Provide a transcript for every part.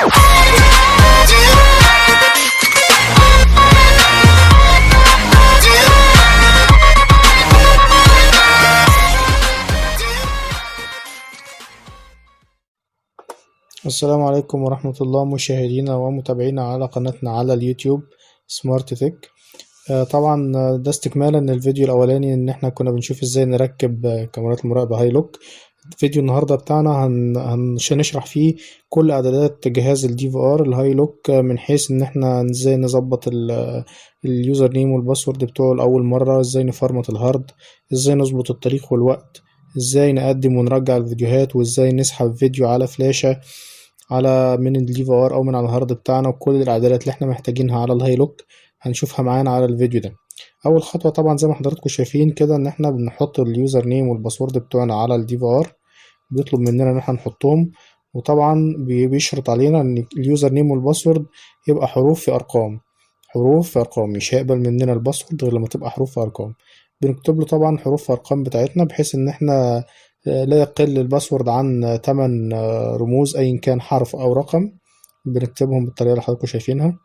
السلام عليكم ورحمة الله مشاهدينا ومتابعينا على قناتنا على اليوتيوب سمارت تك. طبعا ده استكمالا للفيديو الاولاني ان احنا كنا بنشوف ازاي نركب كاميرات المراقبة هاي لوك. فيديو النهاردة بتاعنا هنشرح فيه كل اعدادات جهاز الدي في ار الهاي لوك، من حيث ان احنا ازاي نظبط اليوزر نيم والباسورد بتوعه لاول مرة، ازاي نفرمت الهارد، ازاي نظبط التاريخ والوقت، ازاي نقدم ونرجع الفيديوهات، وازاي نسحب فيديو على فلاشة من الدي في ار او من على الهارد بتاعنا، وكل الاعدادات اللي احنا محتاجينها على الهاي لوك هنشوفها معانا على الفيديو ده. اول خطوه طبعا زي ما حضراتكم شايفين كده ان احنا بنحط اليوزر نيم والباسورد بتوعنا على الدي في ار، بيطلب مننا ان احنا نحطهم، وطبعا بيشرط علينا ان اليوزر نيم والباسورد يبقى حروف في ارقام، حروف في ارقام، مش هيقبل مننا الباسورد غير لما تبقى حروف في ارقام. بنكتب له طبعا حروف في ارقام بتاعتنا بحيث ان احنا لا يقل الباسورد عن 8 رموز ايا كان حرف او رقم. بنكتبهم بالطريقه اللي حضراتكم شايفينها.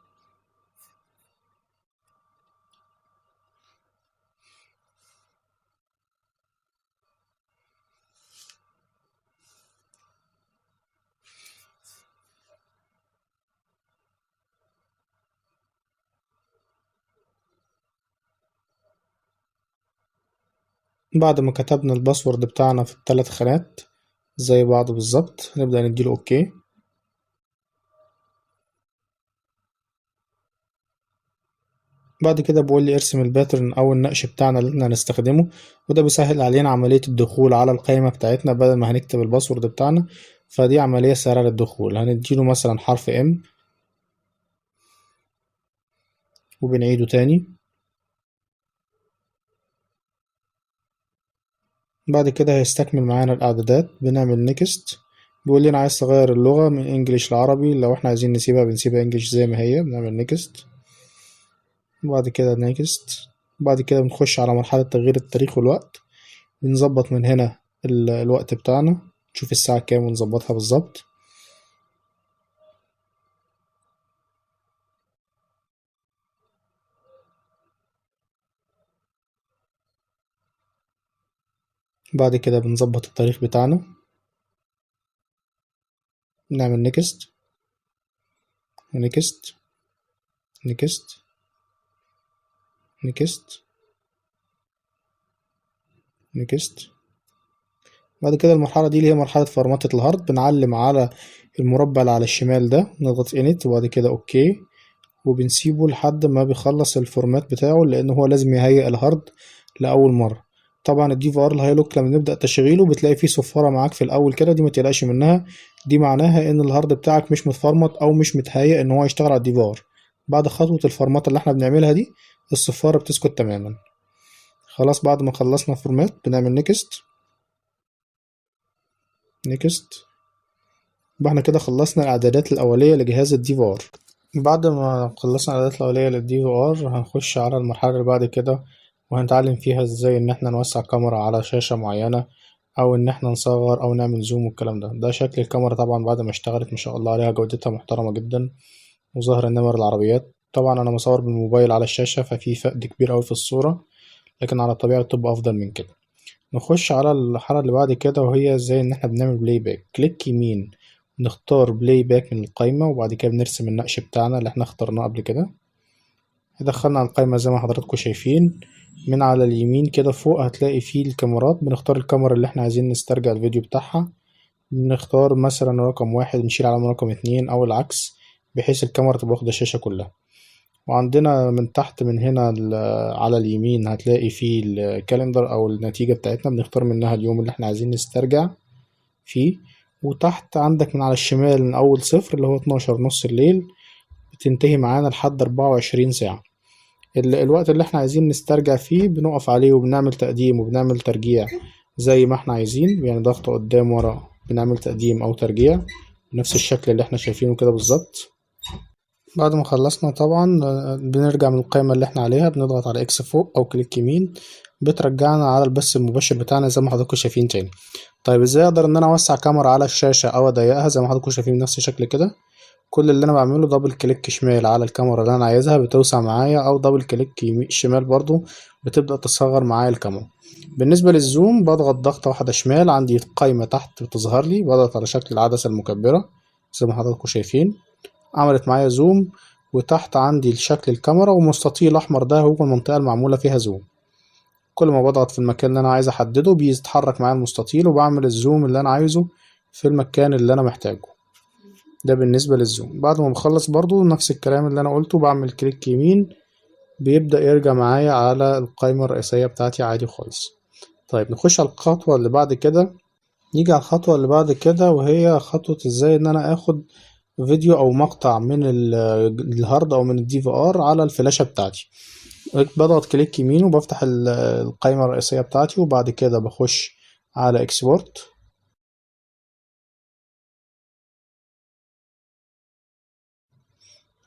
بعد ما كتبنا الباسورد بتاعنا في الثلاث خانات زي بعض بالظبط نبدأ نديله اوكي. بعد كده بيقول لي ارسم الباترن او النقش بتاعنا اللي احنا هنستخدمه، وده بيسهل علينا عملية الدخول على القائمة بتاعتنا بدل ما هنكتب الباسورد بتاعنا، فدي عملية سهلة للدخول. هنديله مثلا حرف ام وبنعيده تاني. بعد كده هيستكمل معانا الاعدادات، بنعمل نيكست. بيقول لنا عايز تغير اللغة من انجليش لعربي، لو احنا عايزين نسيبها بنسيبها انجليش زي ما هي، بنعمل نيكست. بعد كده نيكست. بعد كده بنخش على مرحلة تغيير التاريخ والوقت، بنظبط من هنا الوقت بتاعنا، نشوف الساعة كام ونظبطها بالظبط. بعد كده بنظبط التاريخ بتاعنا، نعمل نيكست ونيكست نيكست نيكست نيكست. بعد كده المرحلة دي اللي هي مرحلة فرمطة الهارد، بنعلم على المربع اللي على الشمال ده، نضغط انت وبعد كده اوكي، وبنسيبه لحد ما بيخلص الفورمات بتاعه، لان هو لازم يهيئ الهارد لأول مرة. طبعا الدي في ار الهاي لوك لما نبدأ تشغيله بتلاقي فيه صفارة معاك في الأول كده، دي ما تقلقش منها، دي معناها إن الهارد بتاعك مش متفرمط أو مش متهيأ إن هو يشتغل على الدي في ار. بعد خطوة الفرمطة اللي احنا بنعملها دي الصفارة بتسكت تماما. خلاص بعد ما خلصنا فورمات بنعمل نيكست نيكست. يبقى احنا كده خلصنا الإعدادات الأولية لجهاز الدي في ار. بعد ما خلصنا الإعدادات الأولية للدي في ار هنخش على المرحلة اللي بعد كده، وهنتعلم فيها ازاي ان احنا نوسع كاميرا على شاشة معينة، او ان احنا نصغر او نعمل زوم والكلام ده شكل الكاميرا طبعا بعد ما اشتغلت ما شاء الله عليها، جودتها محترمة جدا وظاهر نمر العربيات. طبعا انا مصور بالموبايل على الشاشة ففي فقد كبير اوي في الصورة، لكن على الطبيعة بتبقى افضل من كده. نخش على الحالة اللي بعد كده وهي ازاي ان احنا بنعمل بلاي باك. كليك يمين نختار بلاي باك من القايمة، وبعد كده بنرسم النقش بتاعنا اللي احنا اخترناه قبل كده. دخلنا على القايمة زي ما حضراتكم شايفين، من على اليمين كده فوق هتلاقي فيه الكاميرات، بنختار الكاميرا اللي احنا عايزين نسترجع الفيديو بتاعها، بنختار مثلا رقم 1 نشيل علامة رقم 2 أو العكس، بحيث الكاميرا تبقى واخدة الشاشة كلها. وعندنا من تحت من هنا على اليمين هتلاقي فيه الكالندر أو النتيجة بتاعتنا، بنختار منها اليوم اللي احنا عايزين نسترجع فيه. وتحت عندك من على الشمال من أول صفر اللي هو 12 نص الليل بتنتهي معانا لحد 24 ساعة. الوقت اللي احنا عايزين نسترجع فيه بنقف عليه وبنعمل تقديم وبنعمل ترجيع زي ما احنا عايزين، يعني ضغط قدام ورا بنعمل تقديم او ترجيع بنفس الشكل اللي احنا شايفينه كده بالظبط. بعد ما خلصنا طبعا بنرجع من القائمة اللي احنا عليها، بنضغط على اكس فوق او كليك يمين، بترجعنا على البث المباشر بتاعنا زي ما حضراتكم شايفين تاني. طيب ازاي اقدر ان انا اوسع كاميرا على الشاشة او اضيقها؟ زي ما حضراتكم شايفين بنفس الشكل كده، كل اللي انا بعمله دبل كليك شمال على الكاميرا اللي انا عايزها بتوسع معايا، او دبل كليك شمال برضو بتبدأ تصغر معايا الكاميرا. بالنسبة للزوم بضغط ضغطة واحدة شمال، عندي قائمة تحت بتظهر لي، بضغط على شكل العدسة المكبرة زي ما حضراتكم شايفين، عملت معايا زوم. وتحت عندي شكل الكاميرا، ومستطيل احمر ده هو المنطقة المعمولة فيها زوم. كل ما بضغط في المكان اللي انا عايز احدده بيتحرك معايا المستطيل، وبعمل الزوم اللي انا عايزه في المكان اللي انا محتاجه. ده بالنسبة للزوم. بعد ما بخلص برضو نفس الكلام اللي انا قلته، بعمل كليك يمين بيبدأ يرجع معايا على القائمة الرئيسية بتاعتي عادي خالص. طيب نخش على الخطوة اللي بعد كده. نيجي على الخطوة اللي بعد كده، وهي خطوة ازاي ان انا اخد فيديو او مقطع من الهارد او من الدي في ار على الفلاشة بتاعتي. بضغط كليك يمين وبفتح القائمة الرئيسية بتاعتي، وبعد كده بخش على اكسبورت.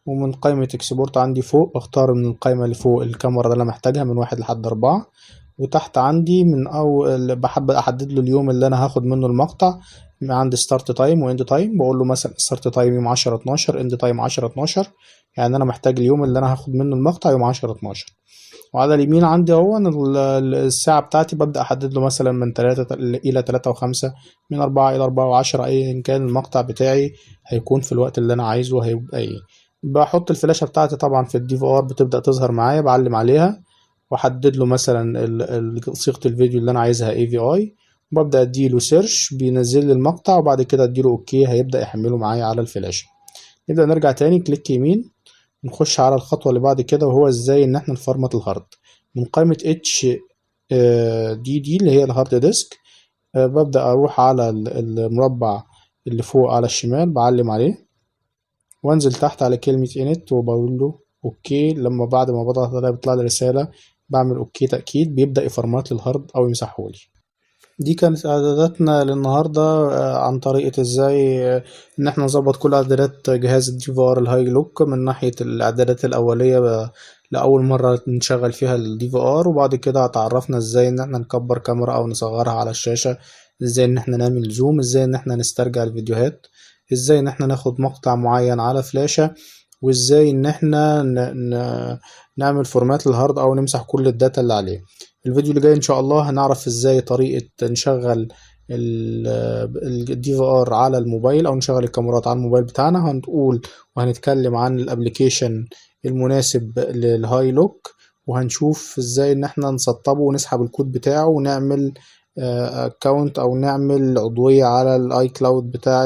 ومن قائمة اكسبورت عندي فوق بختار من القائمة اللي فوق الكاميرا اللي انا محتاجها من 1 لحد 4. وتحت عندي من اول بحب احدد له اليوم اللي انا هاخد منه المقطع. عندي ستارت تايم واند تايم، بقول له مثلا ستارت تايم يوم 10/12، اند تايم 10/12. يعني انا محتاج اليوم اللي انا هاخد منه المقطع يوم 10/12. وعلى اليمين عندي اهو الساعة بتاعتي ببدأ أحدد له مثلا من 3 إلى 3 و5، من 4 إلى 4 و10، أيا كان المقطع بتاعي هيكون في الوقت اللي أنا عايزه هيبقى إيه. بحط الفلاشة بتاعتي طبعا في الدي في ار، بتبدأ تظهر معايا، بعلم عليها وأحدد له مثلا صيغة الفيديو اللي أنا عايزها اي في اي، وببدأ أديله سيرش بينزل لي المقطع، وبعد كده أديله أوكي هيبدأ يحمله معايا على الفلاشة. نبدأ نرجع تاني كليك يمين، نخش على الخطوة اللي بعد كده، وهو ازاي ان احنا نفرمت الهارد من قائمة اتش دي دي اللي هي الهارد ديسك. ببدأ اروح على المربع اللي فوق على الشمال، بعلم عليه وانزل تحت على كلمة انت وبقول له اوكي. لما بعد ما بضغط عليها بيطلع لي رسالة، بعمل اوكي تأكيد، بيبدأ يفرمت لي الهارد او يمسحهولي. دي كانت اعداداتنا للنهاردة عن طريقة ازاي ان احنا نظبط كل اعدادات جهاز الدي في ار الهاي لوك، من ناحية الاعدادات الاولية لأول مرة نشغل فيها الدي في ار، وبعد كده اتعرفنا ازاي ان احنا نكبر كاميرا او نصغرها على الشاشة، ازاي ان احنا نعمل زوم، ازاي ان احنا نسترجع الفيديوهات، ازاي ان احنا ناخد مقطع معين على فلاشة، وازاي ان احنا نعمل فورمات للهارد او نمسح كل الداتا اللي عليه. الفيديو اللي جاي ان شاء الله هنعرف ازاي طريقة نشغل الدي في ار على الموبايل، او نشغل الكاميرات على الموبايل بتاعنا. هنقول وهنتكلم عن الابليكيشن المناسب للهاي لوك، وهنشوف ازاي ان احنا نسطبه ونسحب الكود بتاعه ونعمل اكونت او نعمل عضوية على الاي كلاود بتاع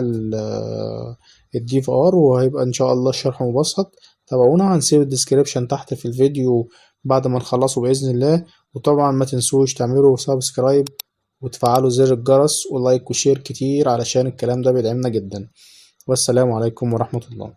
الدي في ار. وهيبقى ان شاء الله الشرح مبسط. تابعونا، هنسيب الديسكريبشن تحت في الفيديو بعد ما نخلصه بإذن الله. وطبعا ما تنسوش تعملوا سبسكرايب وتفعلوا زر الجرس ولايك وشير كتير، علشان الكلام ده بيدعمنا جدا. والسلام عليكم ورحمة الله.